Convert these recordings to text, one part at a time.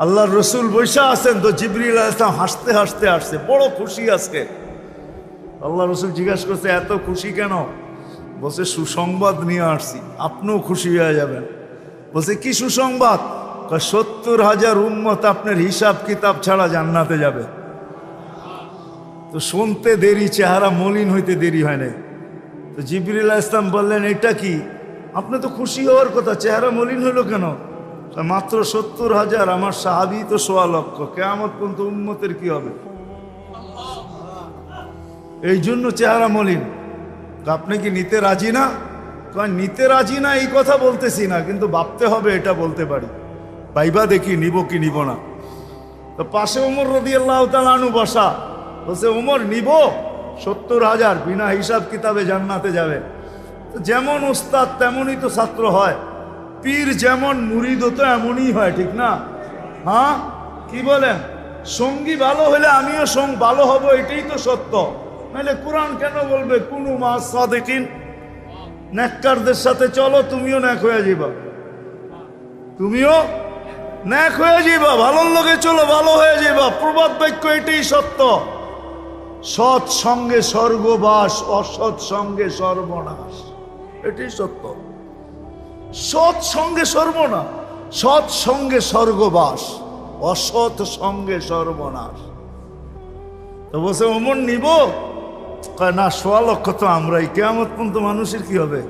আল্লাহর রসুল বৈশা আছেন, তো জিবরিল আলাইহিস সালাম হাসতে হাসতে আসছে, বড় খুশি আজকে। আল্লাহ রসুল জিজ্ঞাসা করছে এত খুশি কেন? বলছে সুসংবাদ নিয়ে আসছি, আপনিও খুশি হয়ে যাবেন। বলছে কি সুসংবাদ? 70,000 উম্মত আপনার হিসাব কিতাব ছাড়া জান্নাতে যাবে। তো শুনতে দেরি, চেহারা মলিন হইতে দেরি হয় নাই। তো জিবরিল আলাইহিস সালাম বললেন এটা কি? আপনি তো খুশি হওয়ার কথা, চেহারা মলিন হলো কেন? মাত্র 70,000, আমার সাহাবী তো 1.25 লক্ষ, কিয়ামত পর্যন্ত উম্মতের কি হবে? এই জন্য চেহারা মলিন। আপনি কি নিতে রাজি না? নিতে রাজি না এই কথা বলতেছি না, কিন্তু ভাবতে হবে এটা বলতে পারি। ভাইবা দেখি নিব কি নিব না। তো পাশে ওমর রাদিয়াল্লাহু তাআলা আনহু বসা, বলছে ওমর নিব 70,000, বিনা হিসাব কিতাবে জান্নাতে যাবে। তো যেমন উস্তাদ তেমনই তো ছাত্র হয়, পীর যেমন মুরিদও তো এমনই হয়, ঠিক না? হ্যাঁ, কি বলেন? সঙ্গী ভালো হলে আমিও ভালো হব, এটাই তো সত্য। নাহলে কোরআন কেন বলবে কুনু মা সাদিকিন, নেককারদের সাথে চলো, তুমিও নেক হয়ে যাবা, তুমিও নেক হয়ে যাবা, ভালোর লোকে চলো, ভালো হয়ে যাবা। প্রবাদ বাক্য এটাই সত্য। সৎ সঙ্গে স্বর্গবাস, অসৎ সঙ্গে সর্বনাশ, এটাই সত্য। সৎ সঙ্গে সর্বনাশ, সৎ সঙ্গে স্বর্গবাস, অসৎ সঙ্গে সর্বনাশ। তো বলছে ওমর নিব? না, 1.25 লক্ষ তো আমরাই, কিয়ামত পর্যন্ত মানুষের কি হবে?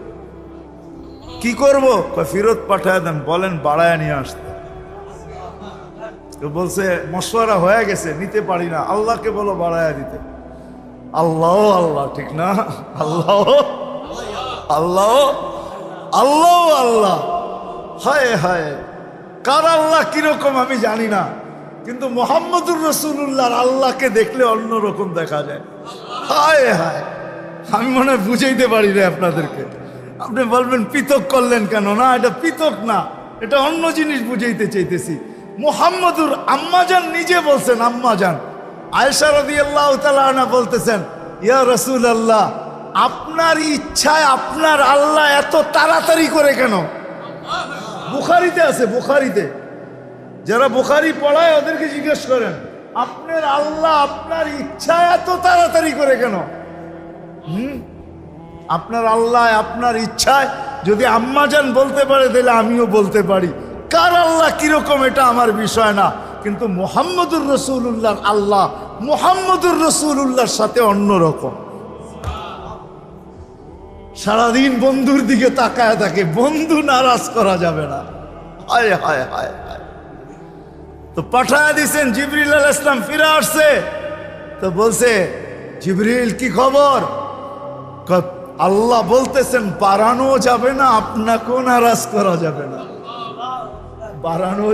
কি করবো? ফেরত পাঠায় দেন, বলেন বাড়ায় নিয়ে আসতে। তো বলছে মশওয়ারা হয়ে গেছে, নিতে পারি না, আল্লাহকে বলো বাড়ায় দিতে। আল্লাহ আল্লাহ, ঠিক না? আল্লাহ আল্লাহ আল্লাহ আল্লাহ, হায় হায়, কার আল্লাহ কিরকম আমি জানি না, কিন্তু মুহাম্মদুর রাসূলুল্লাহর আল্লাহকে দেখলে অন্যরকম দেখা যায়। হায় হায়, আমি মনে হয় বুঝাইতে পারি না আপনাদেরকে। আপনি বলবেন পৃথক করলেন কেন? না, এটা পৃথক না, এটা অন্য জিনিস বুঝাইতে চাইতেছি। মুহাম্মদুর আম্মাজান নিজে বলছেন, আম্মাজান আয়েশা রাদিয়াল্লাহু তাআলা আনহা বলতেছেন, ইয়া রাসূলুল্লাহ, আপনার ইচ্ছায় আপনার আল্লাহ এত তাড়াতাড়ি করে কেন? বুখারীতে আছে, বুখারীতে, যারা বুখারী পড়ায় ওদেরকে জিজ্ঞেস করেন, আপনার আল্লাহ আপনার ইচ্ছায় এত তাড়াতাড়ি করে কেন? আপনার আল্লাহ আপনার ইচ্ছায় যদি আম্মাজান বলতে পারে, তাহলে আমিও বলতে পারি। কার আল্লাহ কিরকম এটা আমার বিষয় না, কিন্তু মুহাম্মদুর রাসূলুল্লাহর আল্লাহ মুহাম্মদুর রাসূলুল্লাহর সাথে অন্যরকম। সারাদিন বন্ধুর দিকে তাকায় থাকে, বন্ধু নারাজ করা যাবে না। হায় হায় হায় হায়। তো পাঠায় দিছেন, জিবরিল আলাইহিস সালাম ফিরে আসছে। তো বলছে জিবরিল কি খবর? আল্লাহ বলতেছেন বাড়ানো যাবে না, আপনাকেও নারাজ করা যাবে না, বাড়ানো